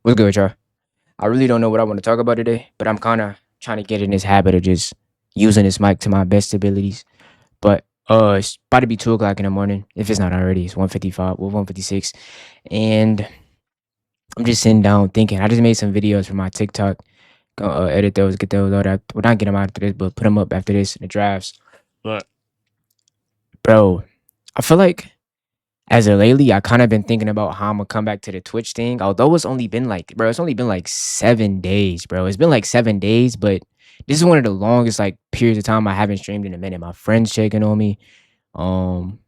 What's good, y'all? I really don't know what I want to talk about today, but I'm kind of trying to get in this habit of just using this mic to my best abilities. But it's about to be 2 o'clock in the morning. If it's not already, it's 1:55, well, 1:56, and I'm just sitting down thinking. I just made some videos for my TikTok. Gonna edit those, get those, all that. Well, not get them out after this, but put them up after this in the drafts. But bro, I feel like as of lately, I kind of been thinking about how I'm gonna come back to the Twitch thing. Although it's only been like, bro, it's only been like 7 days, bro. It's been like 7 days, but this is one of the longest like periods of time I haven't streamed in a minute. My friends checking on me. Um,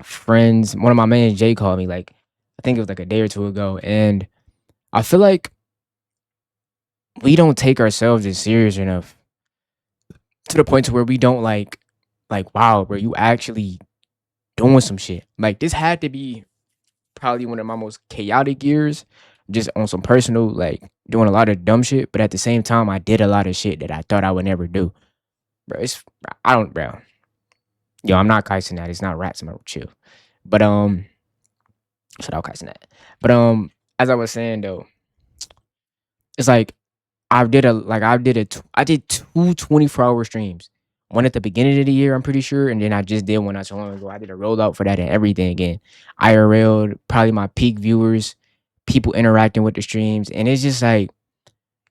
Friends, one of my man Jay called me like, I think it was like a day or two ago, and I feel like we don't take ourselves as serious enough to the point to where we don't like wow, bro, you actually doing some shit. Like this had to be probably one of my most chaotic years, just on some personal, like doing a lot of dumb shit. But at the same time, I did a lot of shit that I thought I would never do. Bro, I don't, bro. Yo, I'm not kicing that. It's not rats. I'm gonna chill. But shout out kicing that. But as I was saying though, it's like I did two 24-hour streams. One at the beginning of the year, I'm pretty sure, and then I just did one not so long ago. I did a rollout for that and everything again. IRL, probably my peak viewers, people interacting with the streams, and it's just like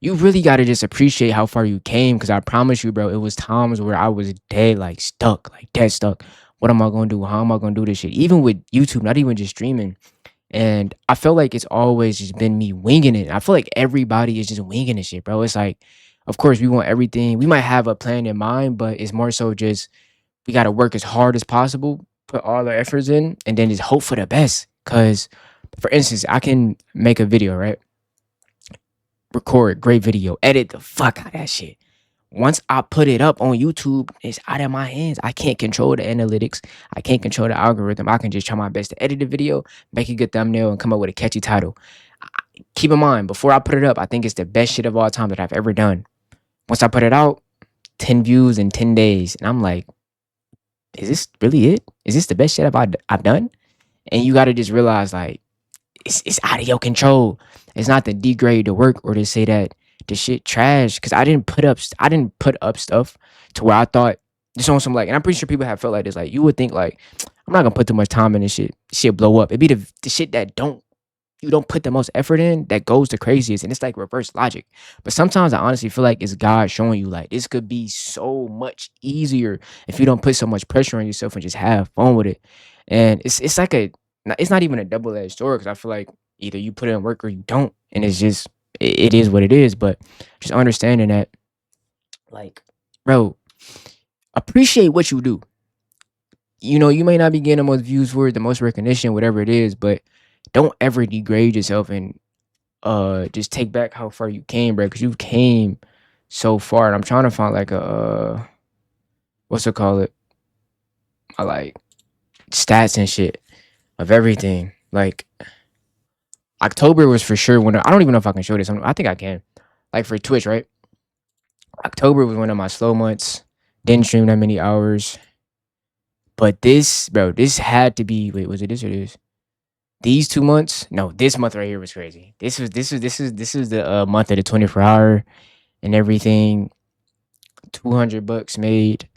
you really got to just appreciate how far you came. Because I promise you, bro, it was times where I was dead, like stuck, like dead stuck. What am I gonna do? How am I gonna do this shit? Even with YouTube, not even just streaming. And I feel like it's always just been me winging it. I feel like everybody is just winging this shit, bro. It's like, of course, we want everything. We might have a plan in mind, but it's more so just we got to work as hard as possible, put all our efforts in, and then just hope for the best. Because, for instance, I can make a video, right? Record great video, edit the fuck out of that shit. Once I put it up on YouTube, it's out of my hands. I can't control the analytics. I can't control the algorithm. I can just try my best to edit the video, make a good thumbnail, and come up with a catchy title. Keep in mind, before I put it up, I think it's the best shit of all time that I've ever done. Once I put it out, 10 views in 10 days. And I'm like, is this really it? Is this the best shit I've done? And you got to just realize, like, it's out of your control. It's not to degrade the work or to say that the shit trash. Cause I didn't put up stuff to where I thought just on some like, and I'm pretty sure people have felt like this. Like you would think like, I'm not gonna put too much time in this shit. Shit blow up. It'd be the shit that you don't put the most effort in that goes the craziest. And it's like reverse logic. But sometimes I honestly feel like it's God showing you like this could be so much easier if you don't put so much pressure on yourself and just have fun with it. And it's like it's not even a double-edged sword because I feel like either you put in work or you don't. And it's just it is what it is. But just understanding that, like, bro, appreciate what you do. You know, you may not be getting the most views for it, the most recognition, whatever it is, but don't ever degrade yourself and just take back how far you came, bro, because you came so far. And I'm trying to find like a what's it call it? I like stats and shit of everything. Like October was for sure when I don't even know if I can show this. I think I can. Like for Twitch, right? October was one of my slow months. Didn't stream that many hours. But this, bro, this had to be. Wait, was it this or this? These 2 months? No, this month right here was crazy. This is the month of the 24 hour and everything. $200 made,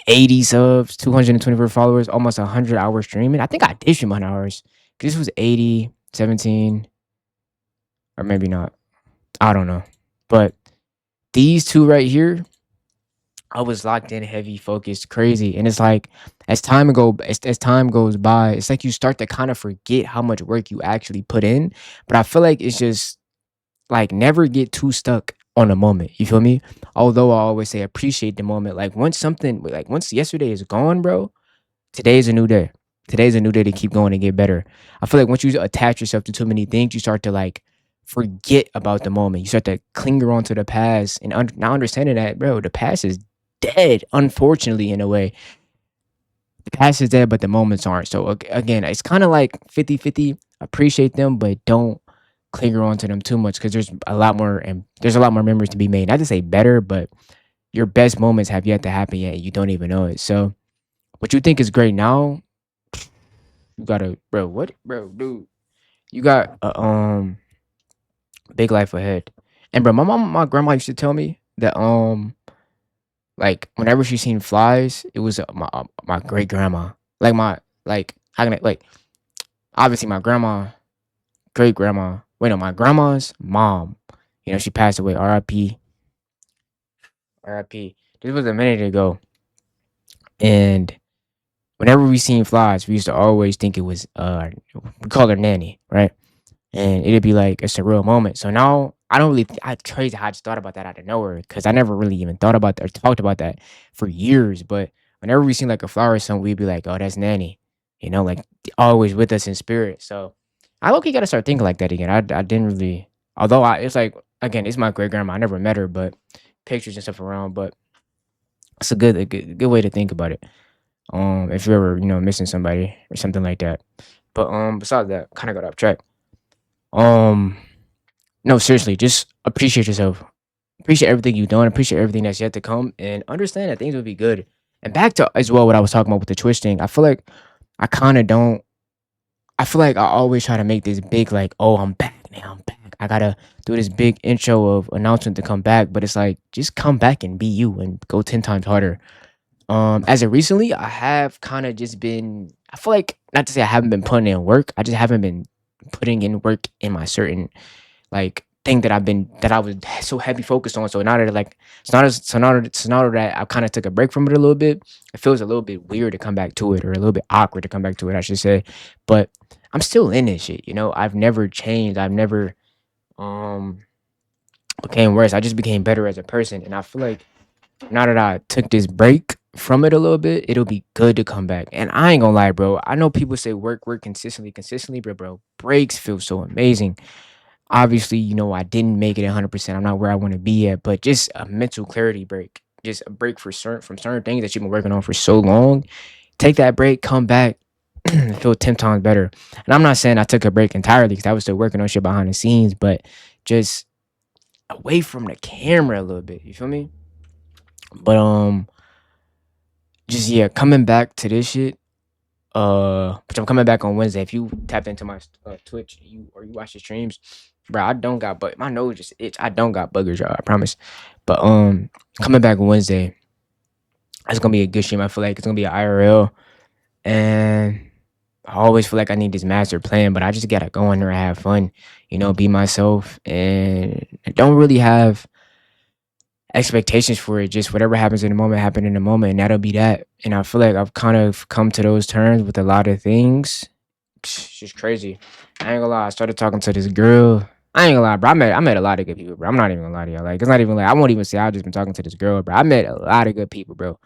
80 subs, 224 followers, almost 100 hours streaming. I think I did stream 100 hours. This was 80, 17, or maybe not. I don't know. But these two right here, I was locked in, heavy, focused, crazy. And it's like as time goes by, it's like you start to kind of forget how much work you actually put in. But I feel like it's just like never get too stuck on a moment. You feel me? Although I always say appreciate the moment. Once yesterday is gone, bro, today is a new day. Today's a new day to keep going and get better. I feel like once you attach yourself to too many things, you start to like forget about the moment. You start to cling on to the past and not understanding that, bro, the past is dead, unfortunately, in a way. The past is dead, but the moments aren't. So again, it's kind of like 50-50. Appreciate them, but don't cling on to them too much because there's a lot more memories to be made. Not to say better, but your best moments have yet to happen yet. You don't even know it. So what you think is great now, you gotta, bro. What, bro, dude? You got big life ahead. And bro, my grandma used to tell me that like whenever she seen flies, it was my great grandma, like my like how can I like obviously my grandma, great grandma. Wait, no, my grandma's mom. You know, she passed away. R.I.P. R.I.P. This was a minute ago, and whenever we seen flies, we used to always think it was we call her nanny, right? And it'd be like a surreal moment. So now I don't really. I crazy how I just thought about that out of nowhere because I never really even thought about that or talked about that for years. But whenever we seen like a flower or something, we'd be like, "Oh, that's nanny," you know, like always with us in spirit. So I look, you gotta start thinking like that again. I didn't really, although it's like again, it's my great grandma. I never met her, but pictures and stuff around. But it's a good way to think about it. If you're ever missing somebody or something like that. But besides that, kind of got off track. Um, no, seriously, just appreciate yourself. Appreciate everything you've done. Appreciate everything that's yet to come, and understand that things will be good. And back to as well what I was talking about with the Twitch thing. I feel like I kind of don't. I feel like I always try to make this big like, oh, I'm back now. I'm back. I gotta do this big intro of announcement to come back, but it's like just come back and be you and go 10 times harder. As of recently, I have kind of just been. I feel like not to say I haven't been putting in work. I just haven't been putting in work in my certain like thing that I was so heavy focused on. So now that like so now that I kind of took a break from it a little bit, it feels a little bit weird to come back to it, or a little bit awkward to come back to it, I should say. But I'm still in this shit. I've never changed. I've never um became worse. I just became better as a person, and I feel like now that I took this break from it a little bit, it'll be good to come back. And I ain't gonna lie, bro. I know people say work consistently, but bro, breaks feel so amazing. Obviously, I didn't make it 100%. I'm not where I want to be at, but just a mental clarity break, just a break from certain things that you've been working on for so long. Take that break, come back, feel 10 times better. And I'm not saying I took a break entirely because I was still working on shit behind the scenes, but just away from the camera a little bit. You feel me? But just yeah, coming back to this shit. Which I'm coming back on Wednesday. If you tapped into my Twitch, you watch the streams, bro. I don't got but my nose just itch. I don't got buggers, y'all. I promise. But coming back Wednesday, it's gonna be a good stream. I feel like it's gonna be an IRL, and I always feel like I need this master plan, but I just gotta go in there and have fun, be myself, and I don't really have expectations for it. Just whatever happens in the moment, happen in the moment, and that'll be that. And I feel like I've kind of come to those terms with a lot of things. It's just crazy. I ain't gonna lie. I started talking to this girl. I ain't gonna lie, bro. I met a lot of good people, bro. I'm not even gonna lie to y'all. Like, it's not even like I won't even say I've just been talking to this girl, bro. I met a lot of good people, bro.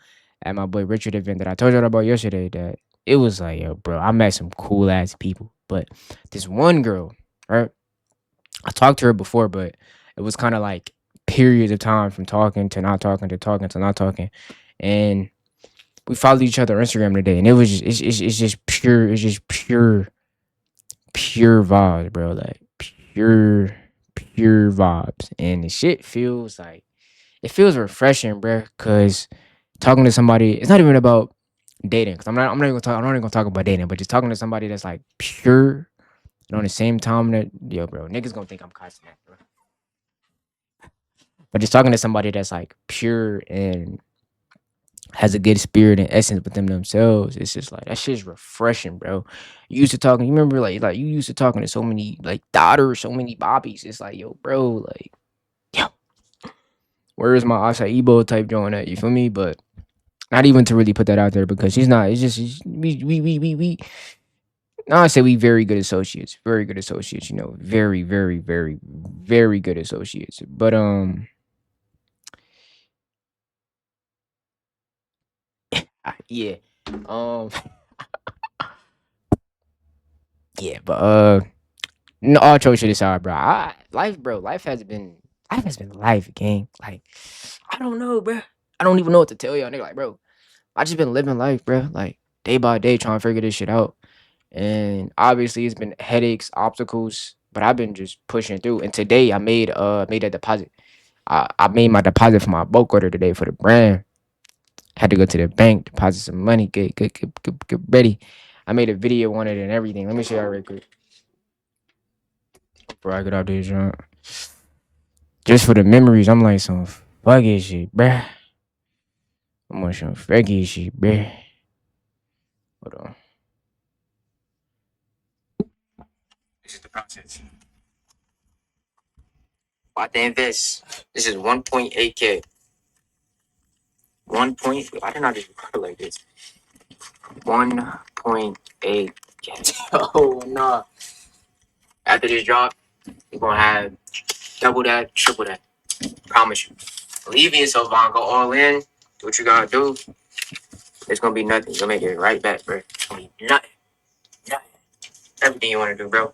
At my boy Richard event that I told y'all about yesterday, that it was like, yo, bro, I met some cool ass people. But this one girl, right? I talked to her before, but it was kind of like periods of time from talking to not talking to talking to not talking, and we followed each other on Instagram today, and it was just it's just pure vibes, bro. Like pure vibes, and the shit feels like it feels refreshing, bro. Cause talking to somebody, it's not even about dating. Cause I'm not even gonna talk about dating, but just talking to somebody that's like pure, and on the same time that yo, bro, niggas gonna think I'm cussing that, bro. But just talking to somebody that's like pure and has a good spirit and essence with them themselves, it's just like that shit's refreshing, bro. You used to talking, you remember like you used to talking to so many like daughters, so many bobbies. It's like, yo, bro, like, yo, where is my Asa Ebo type joint at? You feel me? But not even to really put that out there because she's not. We. No, I say we very good associates, very good associates. Very, very, very, very good associates. But yeah, um, yeah, but no, all jokes to the side, bro. Life has been life, gang. Like, I don't know, bro. I don't even know what to tell y'all. Nigga, like, bro, I just been living life, bro. Like day by day, trying to figure this shit out. And obviously, it's been headaches, obstacles, but I've been just pushing through. And today, I made a deposit. I made my deposit for my bulk order today for the brand. Had to go to the bank, deposit some money, get ready. I made a video on it and everything. Let me show y'all real quick before I get out there, John. Just for the memories, I'm like some fucking shit, bruh. I'm on some fucking shit, bruh. Hold on. This is the process. About to invest. This is 1.8K. 1 point. I did not just record like this. 1.8K. Oh no. After this drop, you're gonna have double that, triple that. Promise you. Believe in yourself, Von. Go all in. Do what you gotta do. It's gonna be nothing. You'll make it right back, bro. It's gonna be nothing. Nothing. Everything you wanna do, bro.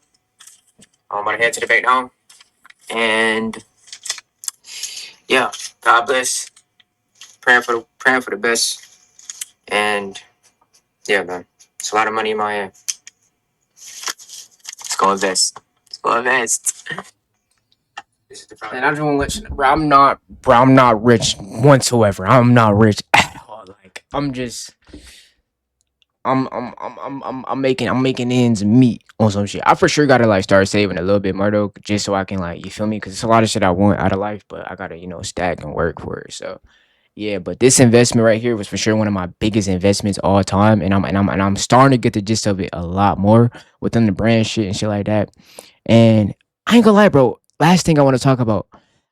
I'm about to head to the back now. And yeah, God bless. Praying for the best. And yeah, man. It's a lot of money in my hand. Let's go invest. Let's go invest. This is the problem. And I just want to let you know, bro, I'm not rich whatsoever. I'm not rich at all. Like, I'm making ends meet on some shit. I for sure gotta like start saving a little bit more though, just so I can like, you feel me? Because it's a lot of shit I want out of life, but I gotta, stack and work for it. So yeah, but this investment right here was for sure one of my biggest investments all time, and I'm starting to get the gist of it a lot more within the brand shit and shit like that. And I ain't gonna lie, bro. Last thing I want to talk about,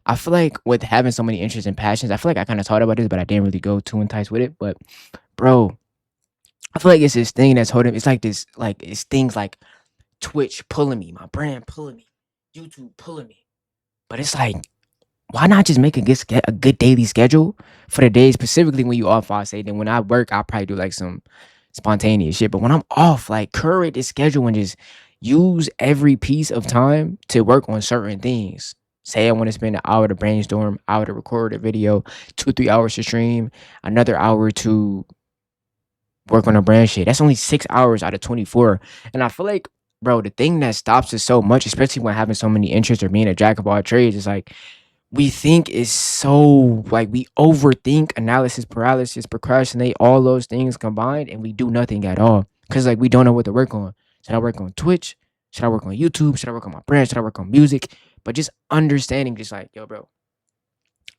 I feel like with having so many interests and passions, I feel like I kind of talked about this, but I didn't really go too enticed with it. But bro, I feel like it's this thing that's holding. It's like this, like it's things like Twitch pulling me, my brand pulling me, YouTube pulling me. But it's like, why not just make a good daily schedule for the days specifically when you off? I say then when I work, I'll probably do like some spontaneous shit. But when I'm off, like curate the schedule and just use every piece of time to work on certain things. Say I want to spend an hour to brainstorm, hour to record a video, 2 3 hours to stream, another hour to work on a brand shit. That's only 6 hours out of 24. And I feel like, bro, the thing that stops us so much, especially when having so many interests or being a jack of all trades, is like we think is so like we overthink, analysis paralysis, procrastinate, all those things combined, and we do nothing at all because like we don't know what to work on. Should I work on Twitch? Should I work on YouTube? Should I work on my brand? Should I work on music? But just understanding, just like, yo, bro,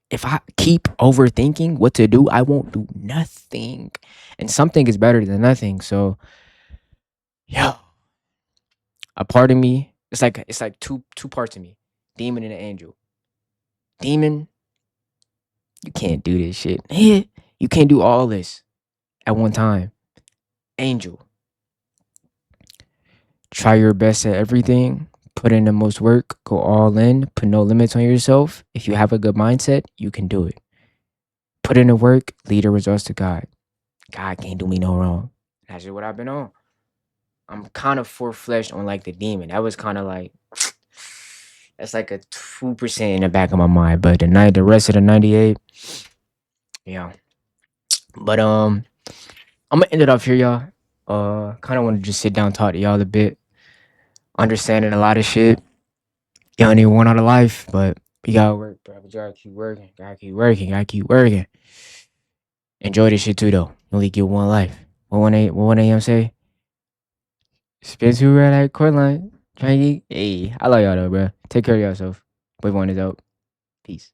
if I keep overthinking what to do, I won't do nothing, and something is better than nothing. So yo, a part of me, it's like two parts of me, demon and an angel. Demon, you can't do this shit. You can't do all this at one time. Angel, try your best at everything. Put in the most work. Go all in. Put no limits on yourself. If you have a good mindset, you can do it. Put in the work. Lead the results to God. God can't do me no wrong. That's just what I've been on. I'm kind of full-fledged on like the demon. That was kind of like that's like a 2% in the back of my mind. But the rest of the 98, yeah. But I'm gonna end it off here, y'all. Kind of want to just sit down, talk to y'all a bit, understanding a lot of shit. Y'all ain't even want out of life, but we gotta work, bro. We gotta keep working. Gotta keep working. Gotta keep working. Enjoy this shit too, though. You only get one life. What 1 a.m. say? Spin too red like court line. Trying to get. Hey, I love y'all though, bro. Take care of yourself. Boy, one is out. Peace.